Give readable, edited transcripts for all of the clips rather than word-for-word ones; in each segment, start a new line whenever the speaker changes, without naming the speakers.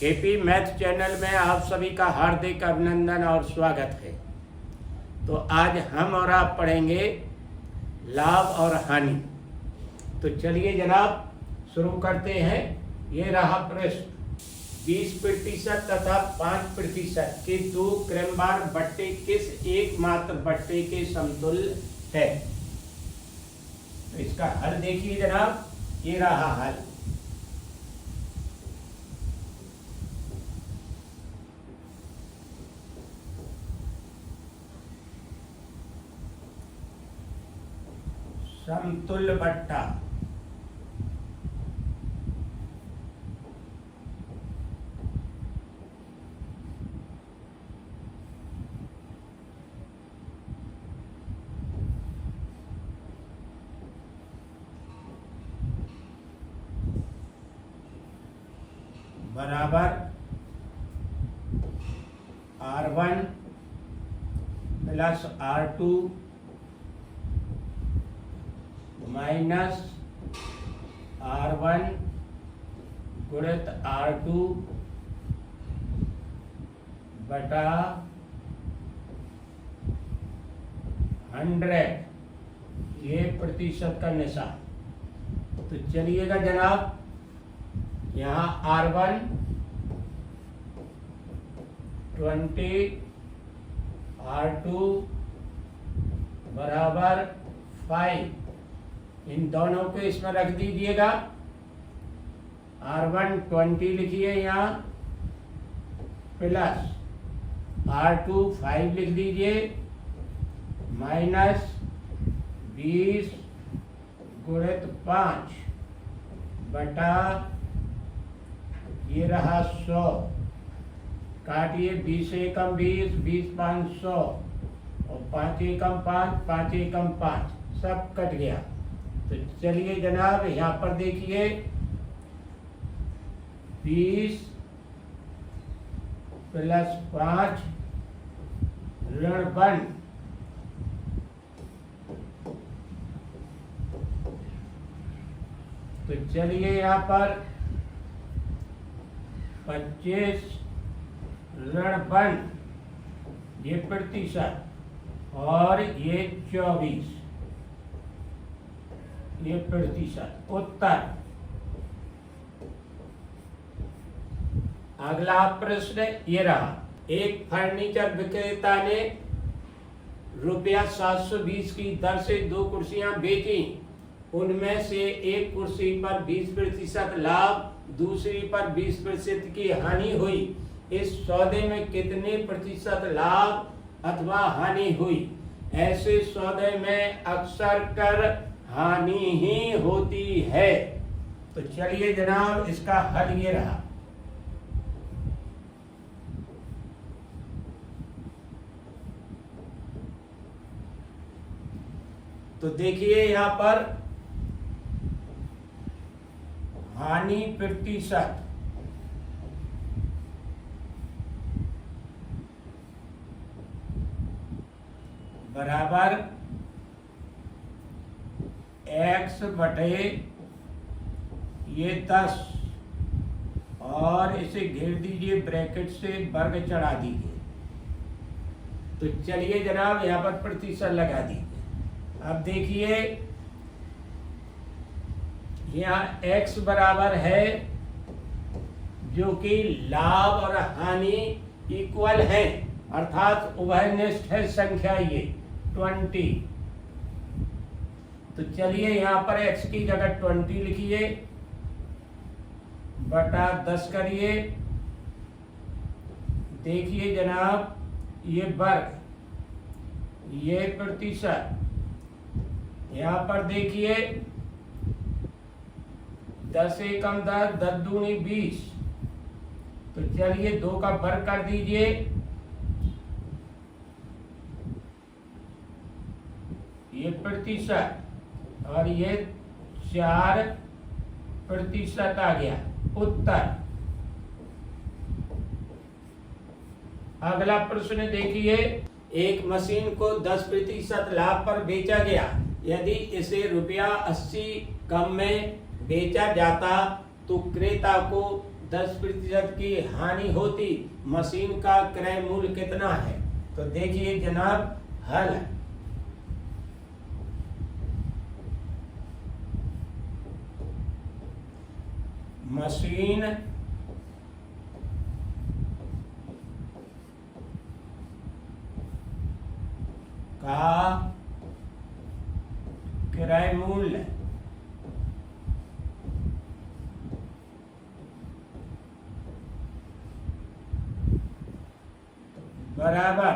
KP math channel में आप सभी का हार्दिक अभिनंदन और स्वागत है। तो आज हम और आप पढ़ेंगे लाभ और हानि। तो चलिए जनाब शुरू करते हैं। ये रहा प्रश्न। 20% तथा 5% के दो क्रमवार बट्टे किस एकमात्र बट्टे के समतुल्य है? तो इसका हल देखिए जनाब, ये रहा हल। समतुल्य बट्टा बराबर R1 plus R2 minus R1 गुणित R2 बटा 100, ये प्रतिशत का निशान। तो चलिएगा जनाब, यहाँ R1 20, R2 बराबर 5, इन दोनों को इसमें रख दीजिएगा। R1 20 लिखिए यहाँ, प्लस R2 5 लिख दीजिए, माइनस 20 गुणित 5 बटा ये रहा 100, काटिए 20 एकम 20, 20 5 100 और 5 एकम 5, 5 एकम 5, सब कट गया। तो चलिए जनाब यहाँ पर देखिए 20 प्लस 5 ऋण 1, तो चलिए यहाँ पर 25 ऋण 1, ये प्रतिशत, और ये 24, ये प्रतिशत। उत्तर। अगला प्रश्न ये रहा। एक फर्नीचर विक्रेता ने रुपया 720 की दर से 2 कुर्सियां बेची। उनमें से एक कुर्सी पर 20% लाभ, दूसरी पर 20% की हानि हुई। इस सौदे में कितने प्रतिशत लाभ अथवा हानि हुई? ऐसे सौदे में अक्सर कर हानि ही होती है। तो चलिए जनाब इसका हल ये रहा। तो देखिए यहाँ पर हानि प्रतिशत बराबर x बटे ये 10, और इसे घेर दीजिए ब्रैकेट से, वर्ग चढ़ा दीजिए। तो चलिए जनाब यहाँ पर प्रतिशत लगा दीजिए। अब देखिए यहाँ x बराबर है, जो कि लाभ और हानि इक्वल है, अर्थात उभयनिष्ठ है संख्या ये 20। तो चलिए यहाँ पर x की जगह 20 लिखिए, बटा 10 करिए। देखिए जनाब ये वर्ग, ये प्रतिशत, यहाँ पर देखिए 10 एकम 10, 10 दूनी 20। तो चलिए 2 का वर्ग कर दीजिए, ये प्रतिशत, और ये 4% आ गया। उत्तर। अगला प्रश्न देखिए। एक मशीन को 10% लाभ पर बेचा गया। यदि इसे रुपया 80 कम में बेचा जाता तो क्रेता को 10% की हानि होती, मशीन का क्रय मूल्य कितना है? तो देखिए जनाब हल, मशीन का क्रय मूल्य बराबर,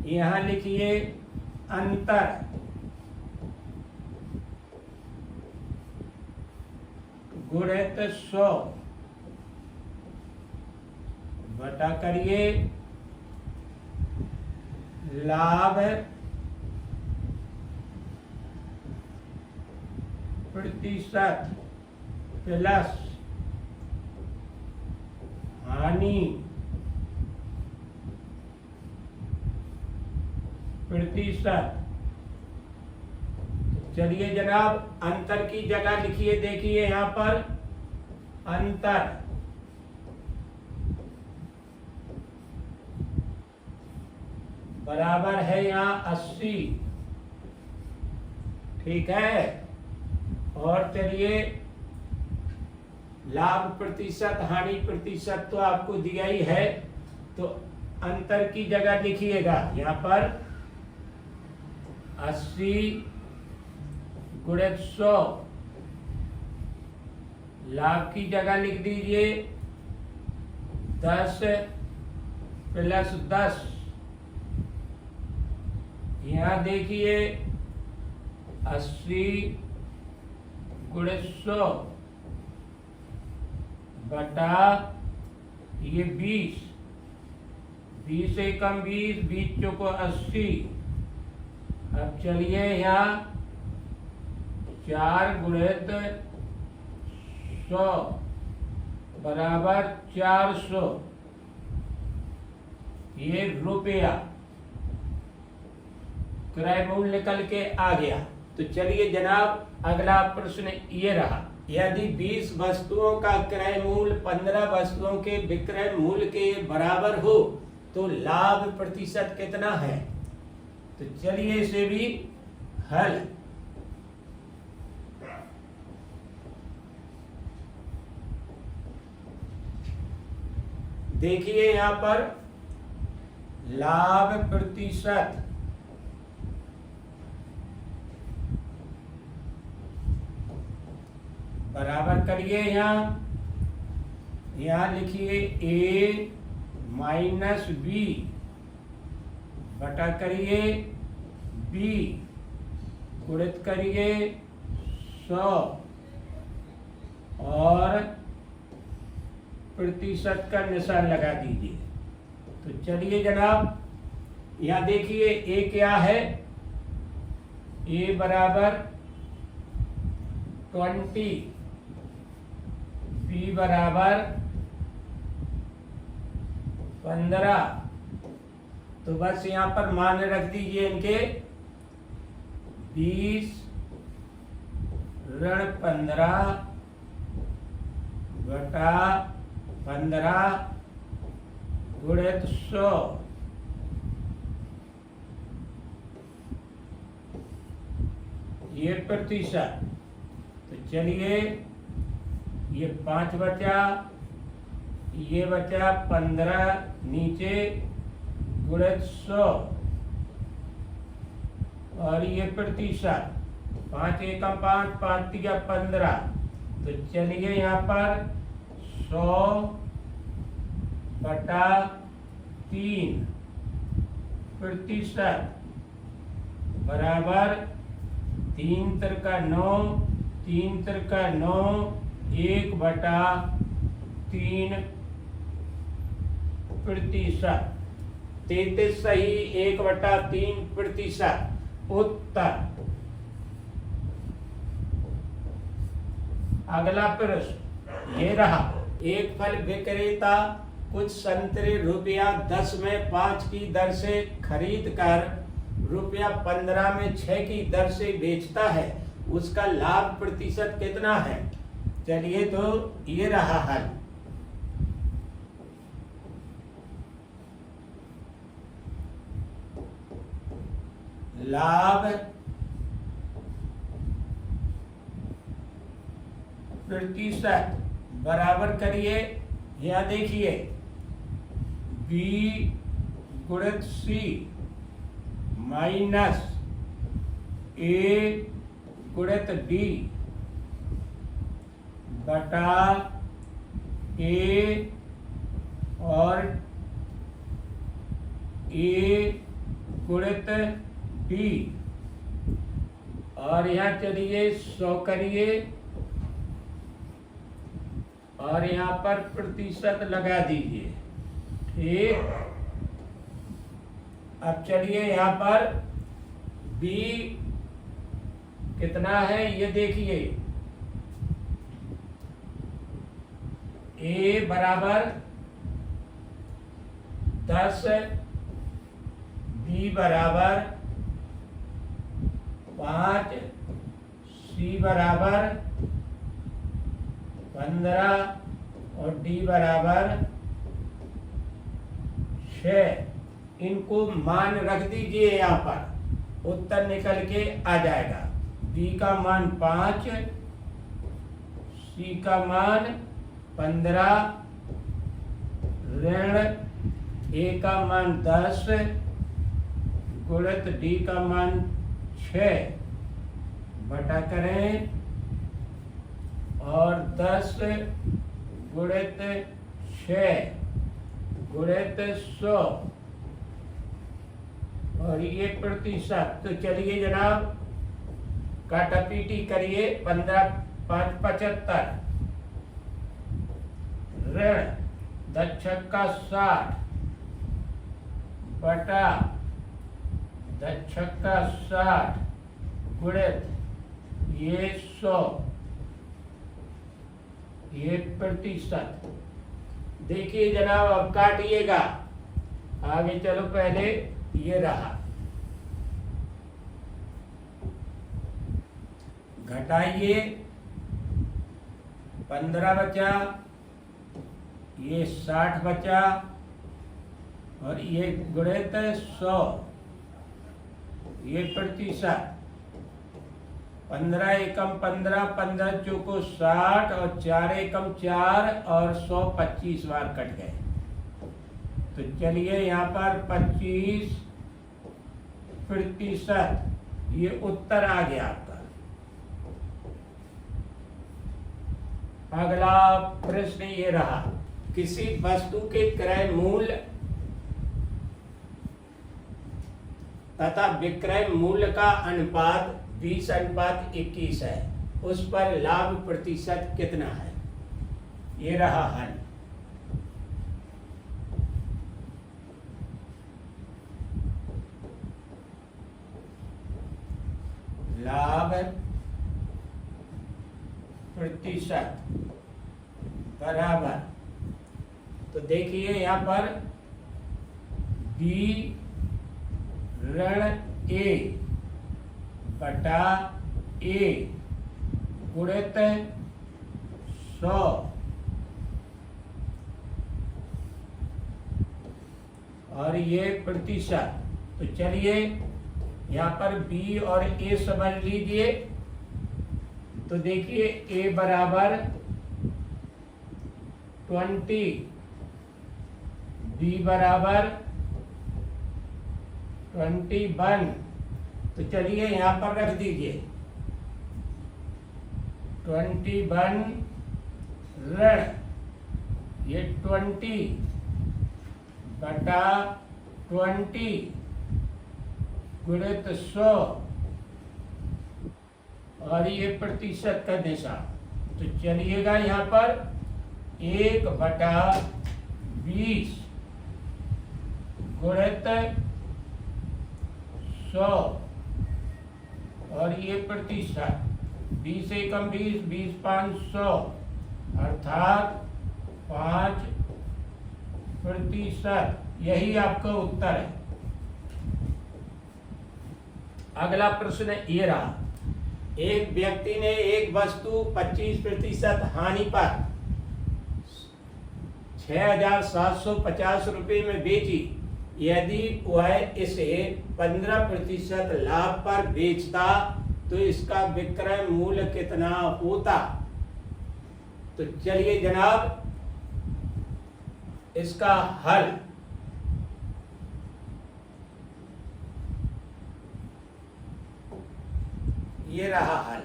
यहां लिखिए अंतर गुणित 100 बटा करिए लाभ प्रतिशत प्लस हानि प्रतिशत। चलिए जनाब अंतर की जगह लिखिए, देखिए यहां पर अंतर बराबर है यहाँ 80, ठीक है। और चलिए लाभ प्रतिशत हानि प्रतिशत तो आपको दिया ही है, तो अंतर की जगह लिखिएगा यहाँ पर 80 गुणित 100, लाभ की जगह लिख दीजिए 10 प्लस 10, यहाँ देखिए 80 गुणित 100 बटा ये 20, 20 से कम 20, 20 चौको 80। अब चलिए यहाँ 4 गुणित 100 बराबर 400, ये रुपया क्रय मूल्य निकल के आ गया। तो चलिए जनाब अगला प्रश्न ये रहा, यदि 20 वस्तुओं का क्रय मूल्य 15 वस्तुओं के विक्रय मूल्य के बराबर हो तो लाभ प्रतिशत कितना है? तो चलिए इसे भी हल, देखिए यहां पर लाभ प्रतिशत बराबर करिए, यहाँ लिखिए A माइनस बी बटा करिए B गुणित करिए 100 और प्रतिशत का निशान लगा दीजिए। तो चलिए जनाब यहाँ देखिए A क्या है, A बराबर 20, B बराबर 15, तो बस यहाँ पर मान रख दीजिए इनके 20 ऋण 15 बटा 15 गुणित 100, ये प्रतिशत। तो चलिए ये 5 बचा, ये बचा 15 नीचे गुणित 100 और ये प्रतिशत, 5 एकम 5, 5 तिया 15। तो चलिए यहाँ पर 100 बटा 3 प्रतिशत बराबर 3 तिरका 9, 3 तिरका 9, 1 बटा 3 प्रतिशत, 33 सही, 1 बटा 3 प्रतिशत उत्तर। अगला प्रश्न ये रहा, एक फल विक्रेता कुछ संतरे ₹10 में 5 की दर से खरीद कर ₹15 में 6 की दर से बेचता है, उसका लाभ प्रतिशत कितना है? चलिए तो ये रहा हल, लाभ प्रतिशत बराबर करिए, यहाँ देखिए बी गुणित सी माइनस ए गुणित डी बटा ए और ए गुणित बी, और यहाँ चलिए 100 करिए और यहाँ पर प्रतिशत लगा दीजिए। ठीक, अब चलिए यहाँ पर बी कितना है ये देखिए, ए बराबर 10, बी बराबर 5, सी बराबर 15 और डी बराबर 6। इनको मान रख दीजिए, यहाँ पर उत्तर निकल के आ जाएगा। बी का मान 5, सी का मान 15, ऋण ए का मान 10 गुणित डी का मान 6 बटा करें और 10 गुणित 6 गुणित 100 और ये प्रतिशत। तो चलिए जनाब काटापीटी करिए, 15 5 75, ऋण 10 छक्का 60 बटा 10 छक्का 60 गुणित ये 100, ये प्रतिशत। देखिए जनाब अब काटिएगा, आगे चलो, पहले ये रहा, घटाइए 15 बचा, ये 60 बचा और ये गुणित 100, ये प्रतिशत। 15 एकम 15, 15 चौको 60 और 4 एकम 4 और 100 25 बार कट गए। तो चलिए यहाँ पर 25%, ये उत्तर आ गया आपका। अगला प्रश्न ये रहा, किसी वस्तु के क्रय मूल्य तथा विक्रय मूल्य का अनुपात 20:21 है, उस पर लाभ प्रतिशत कितना है? ये रहा हल। लाभ प्रतिशत बराबर, तो देखिए यहाँ पर बी ऋण ए बटा ए गुणित 100 और ये प्रतिशत। तो चलिए यहाँ पर बी और ए समझ लीजिए। तो देखिए ए बराबर 20, बी बराबर 21। तो चलिए यहाँ पर रख दीजिए 21 ऋण ये 20 बटा 20 गुणित 100 और ये प्रतिशत का निशान। तो चलिएगा यहाँ पर 1/20 गुणित 100 और ये प्रतिशत। 20 एकम 20, 20 5 100 अर्थात 5%। यही आपका उत्तर है। अगला प्रश्न ये रहा, एक व्यक्ति ने एक वस्तु 25% हानि पर 6,750 रुपये में बेची यदि वह इसे 15% लाभ पर बेचता तो इसका विक्रय मूल्य कितना होता। तो चलिए जनाब इसका हल ये रहा हल।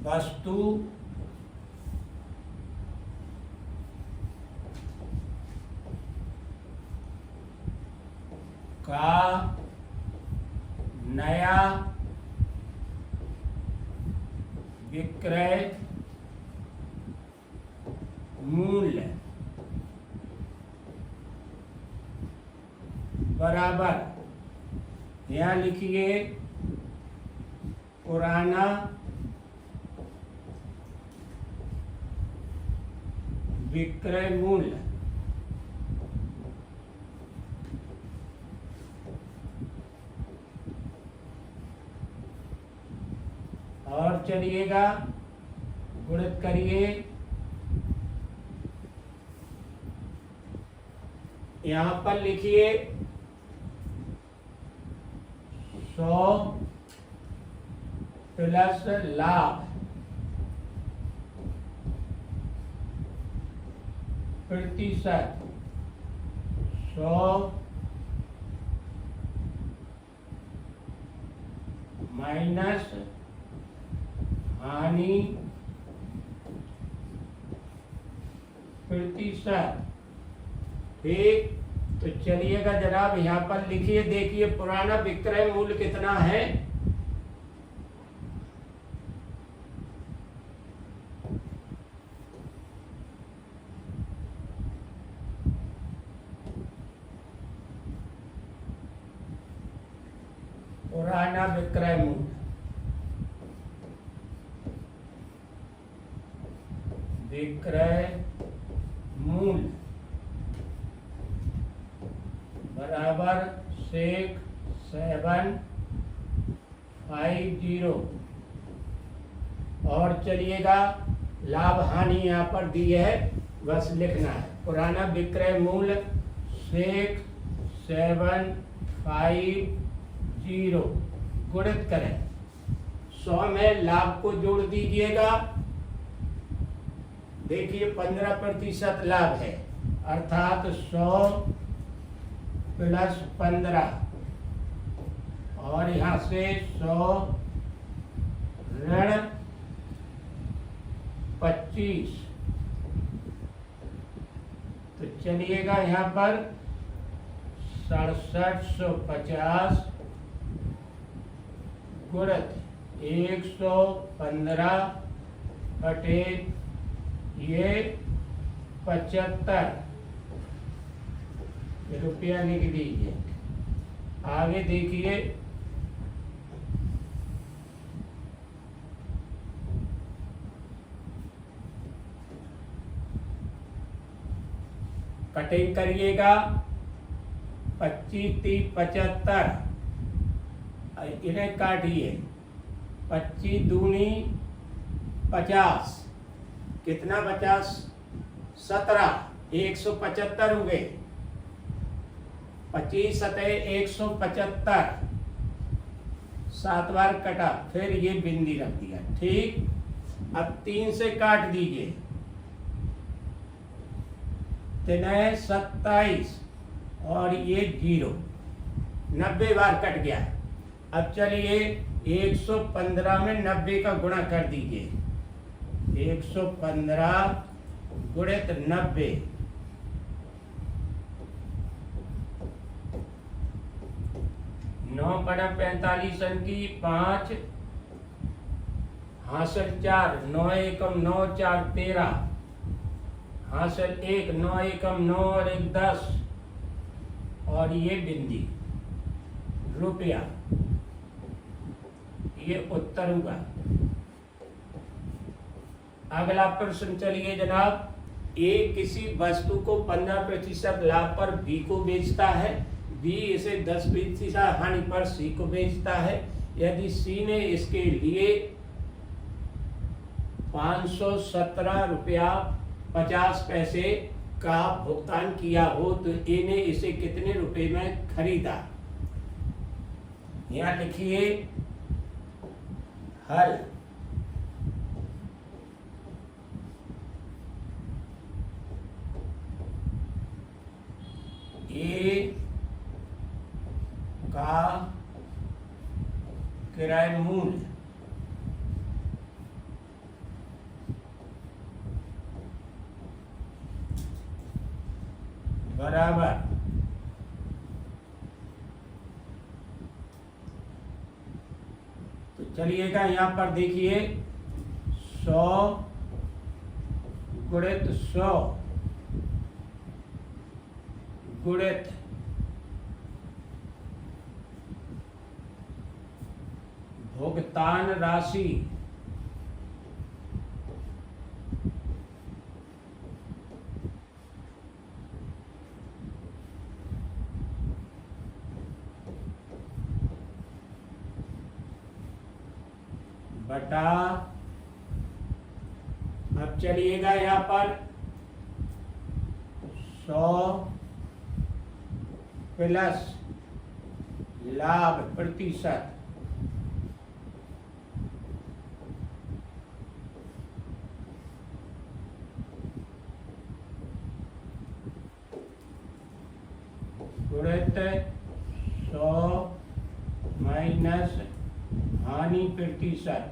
वस्तु का नया विक्रय मूल्य बराबर, यहाँ लिखिए पुराना विक्रय मूल्य और चलिएगा गुणित करिए, यहाँ पर लिखिए 100 प्लस लाभ प्रतिशत, 100 माइनस हानि प्रतिशत। ठीक, तो चलिएगा जनाब यहाँ पर लिखिए, देखिए पुराना विक्रय मूल्य कितना है। पुराना विक्रय मूल्य बराबर 6750। और चलिएगा लाभ हानि यहाँ पर दी है, बस लिखना है। पुराना विक्रय मूल्य 6750 गुणित करें 100 में लाभ को जोड़ दीजिएगा। देखिए 15% लाभ है, अर्थात 100 प्लस 15 और यहाँ से 100 ऋण 25। तो चलिएगा यहाँ पर 6750 गुणित 115 बटे ये 75 रुपया लिख दीजिए। आगे देखिए कटिंग करिएगा, 25 30 75, इन्हें काटिए, 25 दूनी 50, कितना 50 17, 175 हो गए। 25 सतह 175, 7 बार कटा, फिर ये बिंदी रख दिया। ठीक, अब 3 से काट दीजिए, 3 27 और ये 0, 90 बार कट गया। अब चलिए 115 में 90 का गुणा कर दीजिए, 115 गुणित 90, 9 बड़ा 45 अंकी 5 हासिल 4, 9 एकम 9 4 13 हासिल 1, 9 एकम 9 और 1 10 और ये बिंदी रुपया, ये उत्तर हुआ। अगला प्रश्न चलिए जनाब, ए किसी वस्तु को 15% लाभ पर बी को बेचता है, बी इसे 10% हानि पर सी को बेचता है। यदि सी ने इसके लिए ₹517.50 का भुगतान किया हो तो ए ने इसे कितने रुपए में खरीदा। यहाँ लिखिए हल। ए का किराए मूल्य बराबर तो चलिएगा यहाँ पर देखिए 100 गुणित 100 गुणित भुगतान राशि बटा, अब चलिएगा यहाँ पर 100 प्लस लाभ प्रतिशत गुणित 100 माइनस हानि प्रतिशत।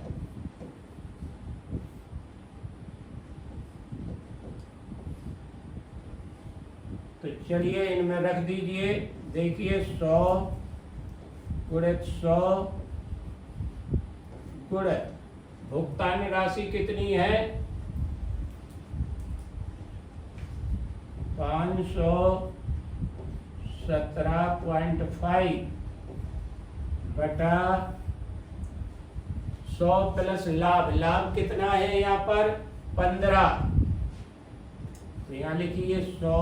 तो चलिए इनमें रख दीजिए। देखिए 100 गुणित 100 गुणित भुगतान राशि कितनी है 517.5 बटा 100 प्लस लाभ। लाभ कितना है यहाँ पर 15। तो यहाँ लिखिए 100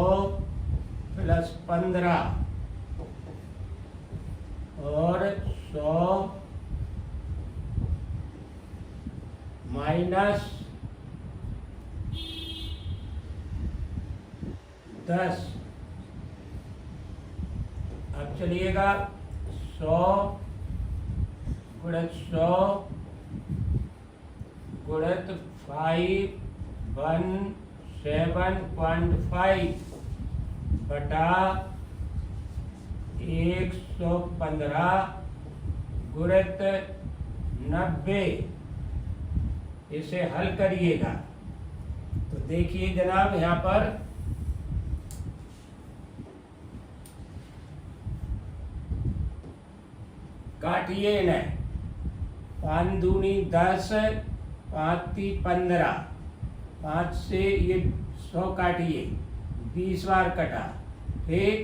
प्लस 15 और 100 माइनस 10। अब चलिएगा 100 गुणित 100 गुणित 517.5 बटा 115 गुणित 90। इसे हल करिएगा तो देखिए जनाब यहाँ पर काटिए इन्हें। 5 दूनी 10, 5 ती 15, 5 से ये 100 काटिए 20 बार कटा। ठीक,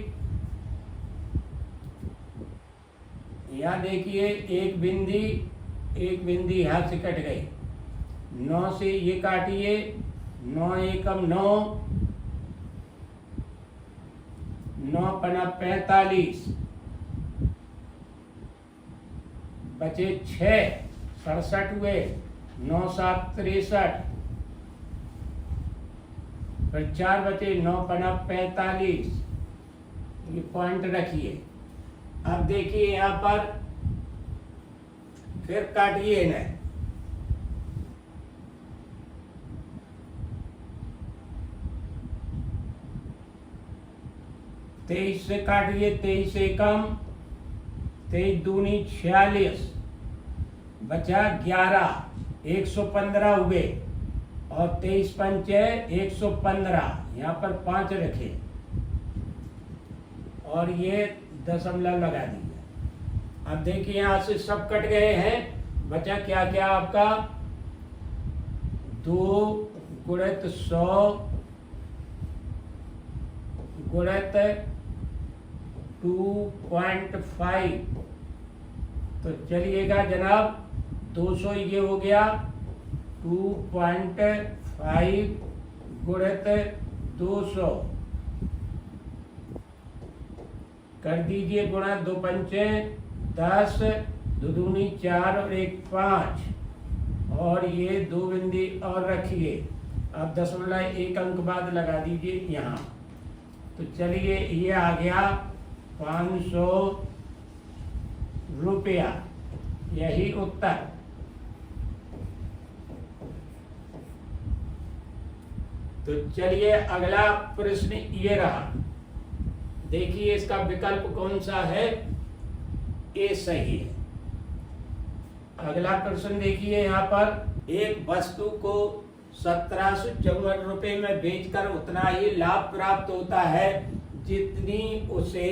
यहाँ देखिए एक बिंदी यहाँ से कट गई। 9 से ये काटिए 9 एकम 9, 9 पना 45, बचे 6, 67 हुए, 9 7 63, फिर 4 बचे 9 पना 45। ये पॉइंट रखिए। अब देखिए यहाँ पर फिर काटिए इन्हें। 23 से काटिए, 23 एकम 23 दूनी 46, बचा 11, 115 हुए और 23 पंचे 115, यहाँ पर 5 रखे और ये दशमलव लगा दीजिए। अब देखिए यहाँ से सब कट गए हैं, बचा क्या क्या आपका 2 गुणित 100 गुणित 2.5। तो चलिएगा जनाब 200 ये हो गया 2.5 गुणित 200 कर दीजिए गुणा। 2 पंचे 10, 2 दूनी 4 और 1 5 और ये 2 बिंदी और रखिए। अब 0.1 अंक बाद लगा दीजिए यहाँ। तो चलिए ये आ गया 500 रुपया, यही उत्तर। तो चलिए अगला प्रश्न ये रहा। देखिए इसका विकल्प कौन सा है, ए सही है। अगला प्रश्न देखिए यहाँ पर, एक वस्तु को 1754 रुपए में बेचकर उतना ही लाभ प्राप्त होता है जितनी उसे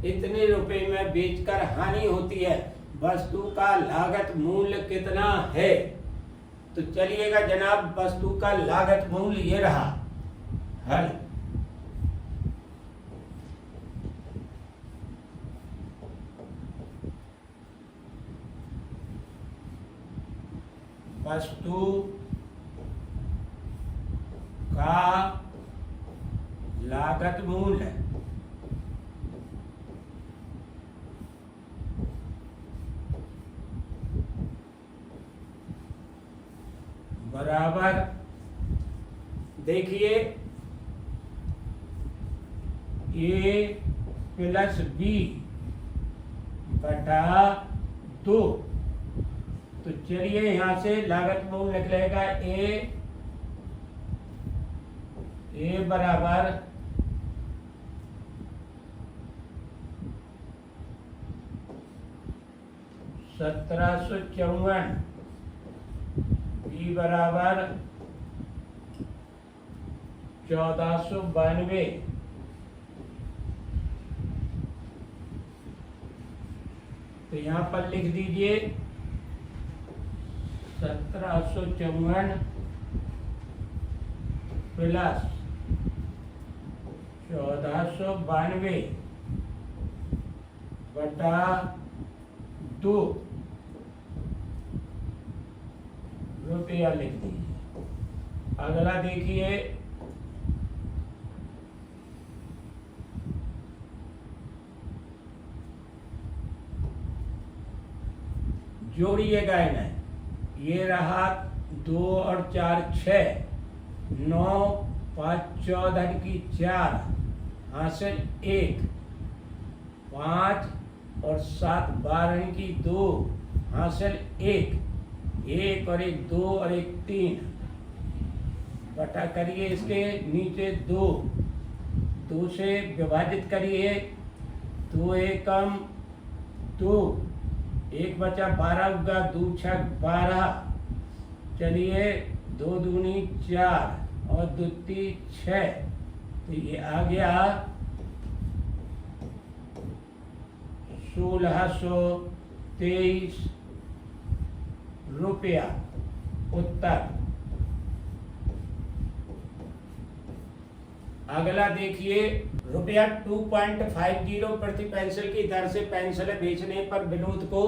इतने रुपए में बेचकर हानि होती है। वस्तु का लागत मूल्य कितना है? तो चलिएगा जनाब, वस्तु का लागत मूल्य ये रहा। हल वस्तु का लागत मूल्य बराबर, देखिए ए प्लस बी बटा 2। तो चलिए यहां से लागत मूल्य निकलेगा ए बराबर 1754, बी बराबर 1492। तो यहाँ पर लिख दीजिए 1754 प्लस 1492 बटा 2 रुपया लिख दीजिए। अगला देखिए, जोड़िएगा इन्हें। ये रहा 2 और 4 6, 9 5 14 की 4 हासिल 1, 5 और 7 12 की 2 हासिल 1, 1 और 1 2 और 1 3 बटा करिए इसके नीचे 2 से विभाजित करिए। 2 एकम 2, 1 बचा 12 होगा, 2 6 12। चलिए 2 दूनी 4 और 2 3 6। तो ये आ गया 1623 रुपया उत्तर। अगला देखिए, रुपया 2.50 प्रति पेंसिल की दर से पेंसिल बेचने पर विनोद को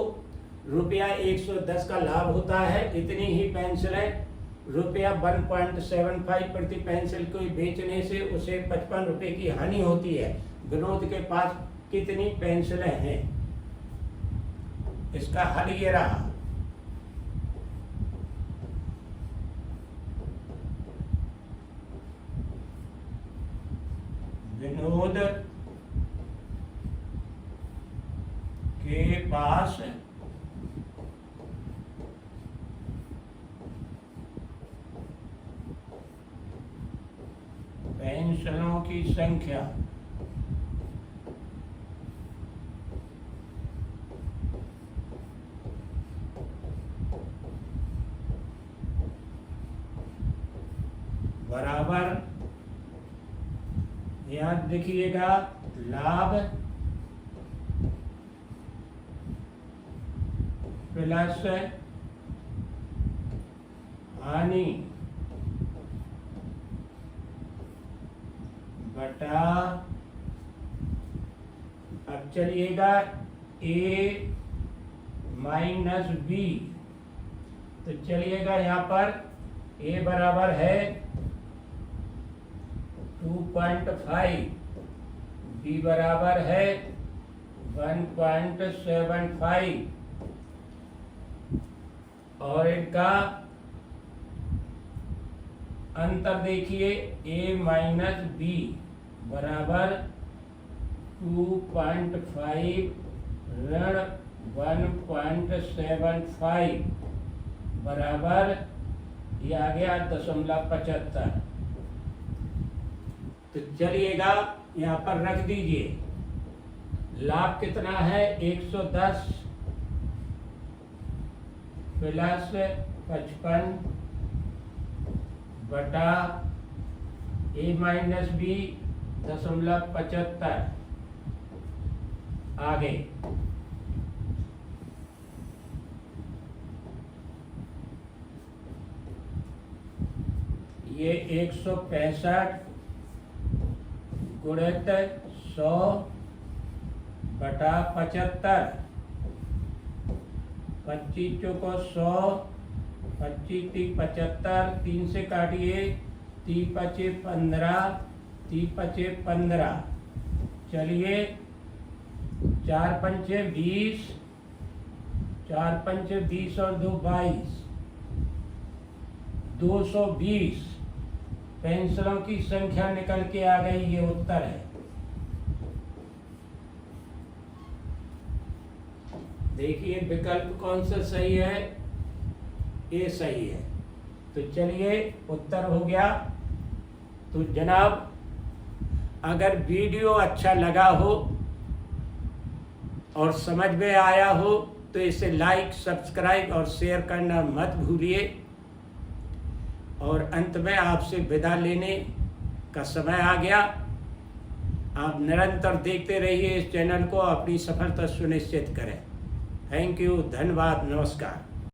रुपया 110 का लाभ होता है। इतनी ही पेंसिलें रुपया 1.75 प्रति पेंसिल को बेचने से उसे 55 रुपए की हानि होती है। विनोद के पास कितनी पेंसिलें हैं? इसका हल ये रहा। विनोद के पास पेंसिलों की संख्या बराबर, याद देखिएगा, लाभ प्लस हानि बटा, अब चलिएगा ए माइनस बी। तो चलिएगा यहाँ पर ए बराबर है 2.5, बी बराबर है 1.75 और इनका अंतर देखिए, a माइनस बी बराबर 2.5 ऋण 1.75 बराबर ये आ गया 0.75। तो चलिएगा यहाँ पर रख दीजिए। लाभ कितना है? 110 प्लस 55 बटा a माइनस बी 0.75। आगे ये 165 गुणित 100 बटा 75। 25 चौको 100, 25 3 75, 3 से काटिए, 3 पचे 15, 3 पचे 15। चलिए 4 पंचे 20, 4 पंचे 20 और 2 22, 220 पेंसिलों की संख्या निकल के आ गई। ये उत्तर है। देखिए विकल्प कौन सा सही है? ये सही है। तो चलिए उत्तर हो गया। तो जनाब, अगर वीडियो अच्छा लगा हो और समझ में आया हो तो इसे लाइक, सब्सक्राइब और शेयर करना मत भूलिए। और अंत में आपसे विदा लेने का समय आ गया। आप निरंतर देखते रहिए इस चैनल को, अपनी सफलता सुनिश्चित करें। थैंक यू, धन्यवाद, नमस्कार।